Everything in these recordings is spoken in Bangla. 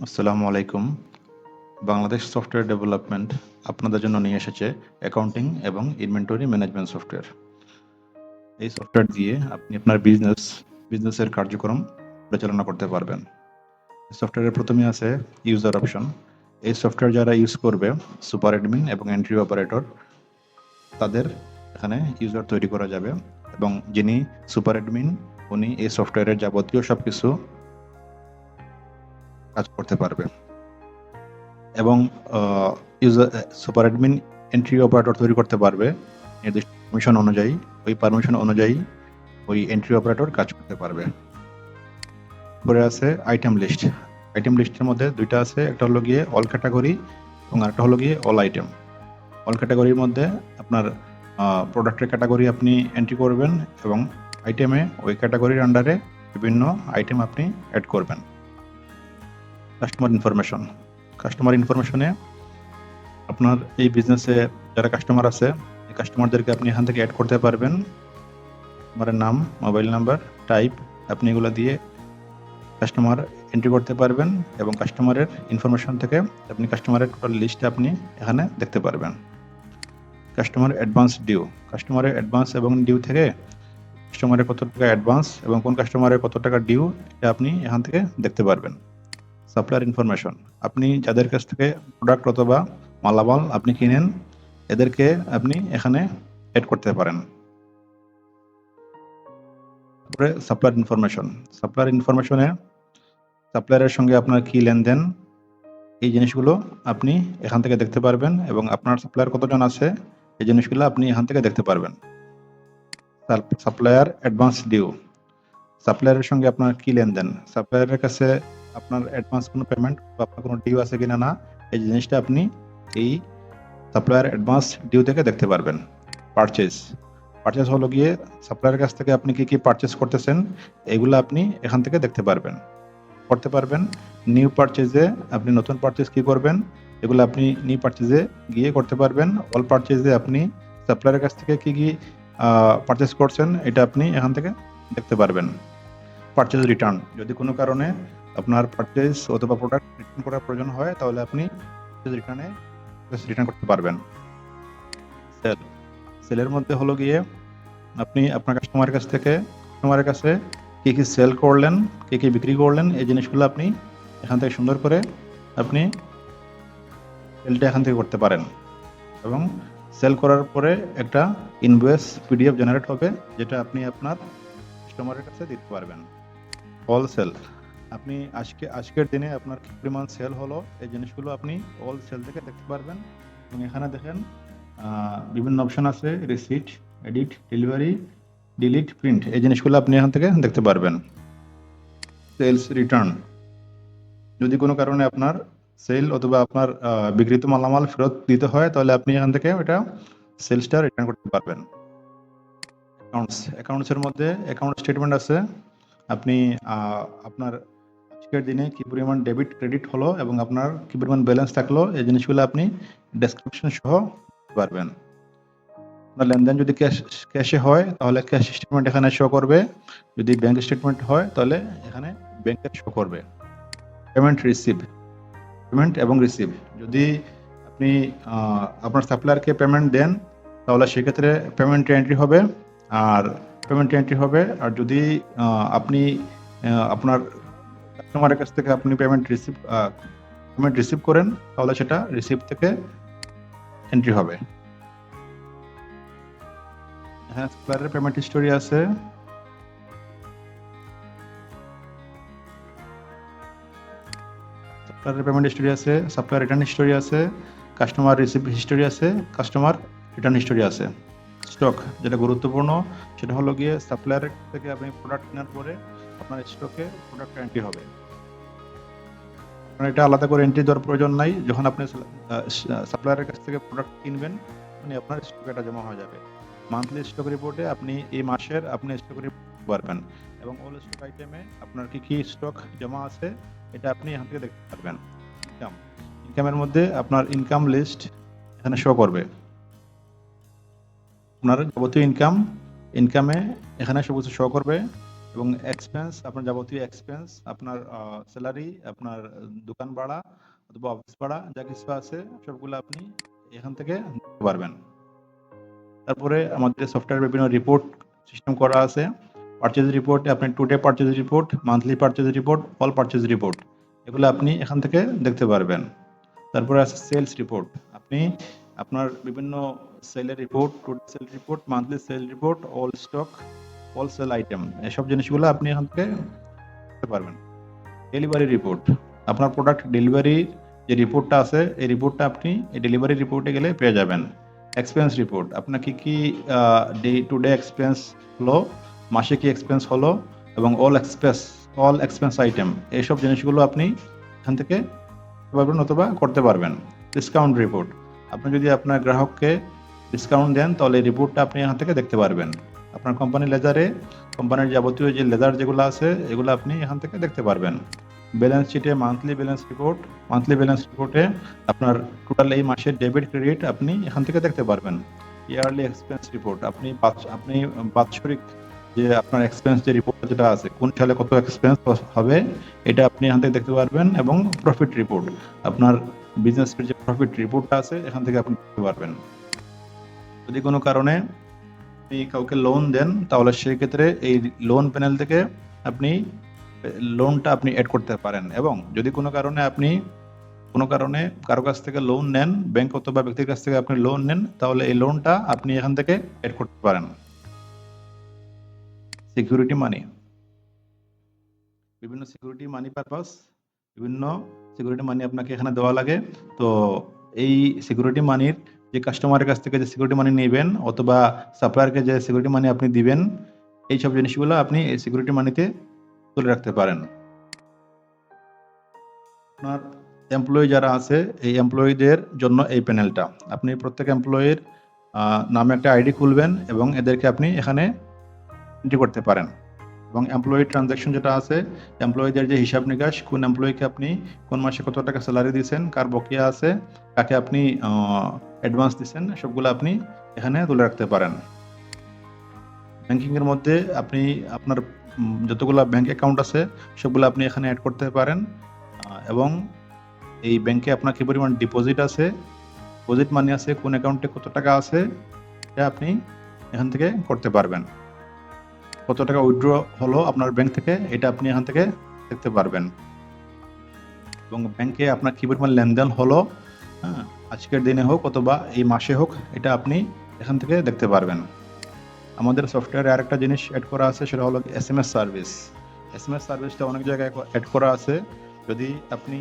আসসালামু আলাইকুম। বাংলাদেশ সফটওয়্যার ডেভেলপমেন্ট আপনাদের জন্য নিয়ে এসেছে অ্যাকাউন্টিং এবং ইনভেন্টরি ম্যানেজমেন্ট সফটওয়্যার। এই সফটওয়্যার দিয়ে আপনি আপনার বিজনেসের কার্যক্রম পরিচালনা করতে পারবেন। সফটওয়্যারের প্রথমে আছে ইউজার অপশন। এই সফটওয়্যার যারা ইউজ করবে, সুপার অ্যাডমিন এবং এন্ট্রি অপারেটর, তাদের এখানে ইউজার তৈরি করা যাবে এবং যিনি সুপার অ্যাডমিন উনি এই সফটওয়্যারের যাবতীয় সবকিছু কাজ করতে পারবে এবং user super admin entry operator তৈরি করতে পারবে নির্দিষ্ট পারমিশন অনুযায়ী। ওই পারমিশন অনুযায়ী ওই এন্ট্রি অপারেটর কাজ করতে পারবে। পরে আছে আইটেম লিস্ট। আইটেম লিস্টের মধ্যে দুইটা আছে, একটা হলো গিয়ে অল ক্যাটাগরি এবং আরেকটা হলো গিয়ে অল আইটেম। অল ক্যাটাগরির মধ্যে আপনার প্রোডাক্টের ক্যাটাগরি আপনি এন্ট্রি করবেন এবং আইটেমে ওই ক্যাটাগরির আন্ডারে বিভিন্ন আইটেম আপনি অ্যাড করবেন। কাস্টমার ইনফরমেশনে আপনার এই বিজনেসে যারা কাস্টমার আছে এই কাস্টমারদেরকে আপনি এখান থেকে অ্যাড করতে পারবেন। কাস্টমারের নাম, মোবাইল নাম্বার, টাইপ, আপনি এগুলো দিয়ে কাস্টমার এন্ট্রি করতে পারবেন এবং কাস্টমারের ইনফরমেশন থেকে আপনি কাস্টমারের টোটাল লিস্ট আপনি এখানে দেখতে পারবেন। কাস্টমারের অ্যাডভান্স এবং ডিউ থেকে কাস্টমারের কত টাকা অ্যাডভান্স এবং কোন কাস্টমারের কত টাকা ডিউ এটা আপনি এখান থেকে দেখতে পারবেন। সাপ্লায়ার ইনফরমেশন, আপনি যাদের কাছ থেকে প্রোডাক্ট অথবা মালামাল আপনি কিনেন এদেরকে আপনি এখানে অ্যাড করতে পারেন। তারপরে সাপ্লায়ার ইনফরমেশনে সাপ্লায়ারের সঙ্গে আপনার কি লেনদেন, এই জিনিসগুলো আপনি এখান থেকে দেখতে পারবেন এবং আপনার সাপ্লায়ার কতজন আছে এই জিনিসগুলো আপনি এখান থেকে দেখতে পারবেন। সাপ্লায়ার অ্যাডভান্স ডিউ, সাপ্লায়ারের সঙ্গে আপনার কি লেনদেন, সাপ্লায়ারের কাছে আপনার অ্যাডভান্স কোনো পেমেন্ট বা আপনার কোনো ডিউ আছে কিনা না, এই জিনিসটা আপনি এই সাপ্লায়ার অ্যাডভান্স ডিউ থেকে দেখতে পারবেন। পারচেজ হলো গিয়ে সাপ্লায়ারের কাছ থেকে আপনি কি কি পারচেজ করতেছেন এগুলো আপনি এখান থেকে দেখতে করতে পারবেন। নিউ পারচেজে আপনি নতুন পারচেজ কি করবেন এগুলো আপনি নিউ পারচেজে গিয়ে করতে পারবেন। অল পারচেজে আপনি সাপ্লায়ারের কাছ থেকে কি কি পারচেজ করছেন এটা আপনি এখান থেকে দেখতে পারবেন। পারচেজ রিটার্ন, যদি কোনো কারণে আপনার পারচেজ অথবা প্রোডাক্ট রিটার্ন করার প্রয়োজন হয় তাহলে আপনি রিটার্ন করতে পারবেন। সেলের মধ্যে হলো গিয়ে আপনি আপনার কাস্টমারের কাছে কি কি সেল করলেন, কি কি বিক্রি করলেন, এই জিনিসগুলো আপনি এখান থেকে সুন্দর করে আপনি সেলটা এখান থেকে করতে পারেন এবং সেল করার পরে একটা ইনভয়েস পিডিএফ জেনারেট হবে যেটা আপনি আপনার কাস্টমারের কাছে দিতে পারবেন। অল সেল, আপনি আজকের দিনে আপনার কি পরিমাণ সেল হলো এই জিনিসগুলো আপনি অল সেল থেকে দেখতে পারবেন এবং এখানে দেখেন বিভিন্ন অপশন আছে, receipt, edit, delivery, delete, print, এই জিনিসগুলো আপনি এখান থেকে দেখতে পারবেন। সেলস রিটার্ন, যদি কোনো কারণে আপনার সেল অথবা আপনার বিক্রিত মালামাল ফেরত দিতে হয় তাহলে আপনি এখান থেকে ওটা সেলসটা রিটার্ন করতে পারবেন। অ্যাকাউন্টসের মধ্যে অ্যাকাউন্ট স্টেটমেন্ট আছে, আপনি আপনার আজকের দিনে কি পরিমাণ ডেবিট ক্রেডিট হলো এবং আপনার কি পরিমাণ ব্যালেন্স থাকলো এই জিনিসগুলো আপনি ডেসক্রিপশন সহ পারবেন। আপনার লেনদেন যদি ক্যাশে হয় তাহলে ক্যাশ স্টেটমেন্ট এখানে শো করবে, যদি ব্যাংক স্টেটমেন্ট হয় তাহলে এখানে ব্যাংকের শো করবে। পেমেন্ট এবং রিসিভ, যদি আপনি আপনার সাপ্লায়ারকে পেমেন্ট দেন তাহলে সেক্ষেত্রে পেমেন্ট এন্ট্রি হবে আর যদি আপনি আপনার কাস্টমারের কাছ থেকে আপনি পেমেন্ট রিসিভ করেন তাহলে সেটা রিসিভ থেকে এন্ট্রি হবে। হ্যাঁ, সাপ্লায়ারের পেমেন্ট হিস্টোরি আছে, সাপ্লায়ার রিটার্ন হিস্টোরি আছে, কাস্টমার রিসিভ হিস্টোরি আছে, কাস্টমার রিটার্ন হিস্টোরি আছে। স্টক, যেটা গুরুত্বপূর্ণ সেটা হলো গিয়ে সাপ্লায়ারের থেকে আপনি প্রোডাক্ট কেনার পরে আপনার স্টকে প্রোডাক্ট এন্ট্রি হবে। আপনার এটা আলাদা করে এন্ট্রি দেওয়ার প্রয়োজন নাই, যখন আপনি সাপ্লায়ারের কাছ থেকে প্রোডাক্ট কিনবেন মানে আপনার স্টকে এটা জমা হয়ে যাবে। মান্থলি স্টক রিপোর্টে আপনি এই মাসের আপনি স্টক রিপোর্ট পারবেন এবং অল স্টক আইটেমে আপনার কি কি স্টক জমা আছে এটা আপনি এখান থেকে দেখতে পারবেন। ইনকামের মধ্যে আপনার ইনকাম লিস্ট এখানে শো করবে, আপনার যাবতীয় ইনকামে এখানে সব কিছু শো করবে এবং এক্সপেন্স, আপনার যাবতীয় এক্সপেন্স, আপনার স্যালারি, আপনার দোকান ভাড়া অথবা অফিস ভাড়া যা কিছু আছে সবগুলো আপনি এখান থেকে দেখতে পারবেন। তারপরে আমাদের সফটওয়্যার বিভিন্ন রিপোর্ট সিস্টেম করা আছে। পারচেজ রিপোর্টে আপনি today purchase report, monthly purchase report, all purchase report এগুলো আপনি এখান থেকে দেখতে পারবেন। তারপরে আছে সেলস রিপোর্ট, আপনি আপনার বিভিন্ন সেলের report, today sale report, monthly sale report, all stock, all sale item এসব জিনিসগুলো আপনি এখান থেকে দেখতে পারবেন। ডেলিভারি রিপোর্ট, আপনার প্রোডাক্ট ডেলিভারির যে রিপোর্টটা আছে এই রিপোর্টটা আপনি এই ডেলিভারি রিপোর্টে গেলে পেয়ে যাবেন। এক্সপেন্স রিপোর্ট, আপনার কি ডে টু ডে এক্সপেন্স হলো, মাসে কি এক্সপেন্স হলো এবং অল এক্সপেন্স আইটেম এইসব জিনিসগুলো আপনি এখান থেকে পারবেন অথবা করতে পারবেন। ডিসকাউন্ট রিপোর্ট, আপনি যদি আপনার গ্রাহককে ডিসকাউন্ট দেন তাহলে এই রিপোর্টটা আপনি এখান থেকে দেখতে পারবেন। আপনার কোম্পানি লেজারে কোম্পানির যাবতীয় যে লেজার যেগুলো আছে এগুলো আপনি এখান থেকে দেখতে পারবেন। ব্যালেন্স শিটে মান্থলি ব্যালেন্স রিপোর্টে আপনার টোটাল এই মাসের ডেবিট ক্রেডিট আপনি এখান থেকে দেখতে পারবেন। ইয়ারলি এক্সপেন্স রিপোর্ট, আপনি বাৎসরিক যে আপনার এক্সপেন্স যে রিপোর্ট যেটা আছে কোন সালে কত এক্সপেন্স হবে এটা আপনি এখান থেকে দেখতে পারবেন। এবং প্রফিট রিপোর্ট, আপনার বিজনেসের যে প্রফিট রিপোর্টটা আছে এখান থেকে আপনি দেখতে পারবেন। যদি কোনো কারণে আপনি কাউকে লোন দেন তাহলে সেই ক্ষেত্রে এই লোন প্যানেল থেকে আপনি লোনটা আপনি অ্যাড করতে পারেন। এবং যদি কোনো কারণে কারো কাছ থেকে লোন নেন, ব্যাংক অথবা ব্যক্তির কাছ থেকে আপনি লোন নেন, তাহলে এই লোনটা আপনি এখান থেকে অ্যাড করতে পারেন। সিকিউরিটি মানি, বিভিন্ন সিকিউরিটি মানি পারপাস, বিভিন্ন সিকিউরিটি মানি আপনাকে এখানে দেওয়া লাগে। তো এই সিকিউরিটি মানির যে কাস্টমারের কাছ থেকে যে সিকিউরিটি মানি নেবেন অথবা সাপ্লায়ারকে যে সিকিউরিটি মানি আপনি দিবেন, এই সব জিনিসগুলো আপনি এই সিকিউরিটি মানিতে তুলে রাখতে পারেন। আপনার এমপ্লয়ি যারা আছে এই এমপ্লয়ীদের জন্য এই প্যানেলটা, আপনি প্রত্যেক এমপ্লয়ির নামে একটা আইডি খুলবেন এবং এদেরকে আপনি এখানে এন্ট্রি করতে পারেন। এবং এমপ্লয়ি ট্রানজ্যাকশন যেটা আছে, এমপ্লয়ীদের যে হিসাব নিকাশ, কোন এমপ্লয়িকে আপনি কোন মাসে কত টাকা স্যালারি দিয়েছেন, কার বকেয়া আছে, কাকে আপনি অ্যাডভান্স দিচ্ছেন, সবগুলো আপনি এখানে তুলে রাখতে পারেন। ব্যাংকিংয়ের মধ্যে আপনি আপনার যতগুলো ব্যাংক অ্যাকাউন্ট আছে সবগুলো আপনি এখানে অ্যাড করতে পারেন। এবং এই ব্যাংকে আপনার কি পরিমাণ ডিপোজিট আছে, ডিপোজিট মানি আছে, কোন অ্যাকাউন্টে কত টাকা আছে এটা আপনি এখান থেকে করতে পারবেন। কত টাকা উইথড্র হলো আপনার ব্যাংক থেকে এটা আপনি এখান থেকে দেখতে পারবেন। এবং ব্যাংকে আপনার কি পরিমাণ লেনদেন হলো, হ্যাঁ, আজকের দিনে হোক অথবা এই মাসে হোক, এটা আপনি এখান থেকে দেখতে পারবেন। আমাদের সফটওয়্যারে আরেকটা জিনিস অ্যাড করা আছে, সেটা হলো SMS সার্ভিস। SMS সার্ভিসটা অনেক জায়গায় অ্যাড করা আছে। যদি আপনি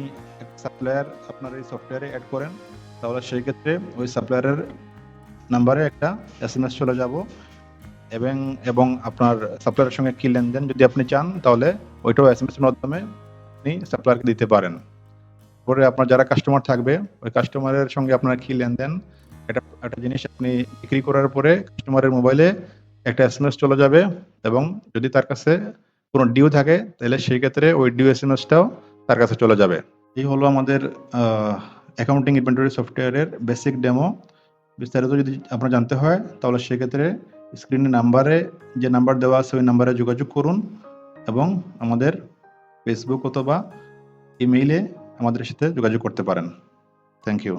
সাপ্লায়ার আপনার এই সফটওয়্যারে অ্যাড করেন তাহলে সেই ক্ষেত্রে ওই সাপ্লায়ারের নাম্বারে একটা SMS চলে যাব এবং আপনার সাপ্লায়ারের সঙ্গে কি লেনদেন যদি আপনি চান তাহলে ওইটাও SMS এর মাধ্যমে আপনি সাপ্লায়ারকে দিতে পারেন। পরে আপনার যারা কাস্টমার থাকবে ওই কাস্টমারের সঙ্গে আপনার কি লেনদেন, একটা জিনিস আপনি বিক্রি করার পরে কাস্টমারের মোবাইলে একটা SMS চলে যাবে। এবং যদি তার কাছে কোনো ডিউ থাকে তাহলে সেই ক্ষেত্রে ওই ডিউ SMSটাও তার কাছে চলে যাবে। এই হলো আমাদের অ্যাকাউন্টিং ইনভেন্টরি সফটওয়্যারের বেসিক ডেমো। বিস্তারিত যদি আপনার জানতে হয় তাহলে সেক্ষেত্রে স্ক্রিনে যে নাম্বার দেওয়া আছে ওই নাম্বারে যোগাযোগ করুন এবং আমাদের ফেসবুক অথবা ইমেইলে আমাদের সাথে যোগাযোগ করতে পারেন। Thank you.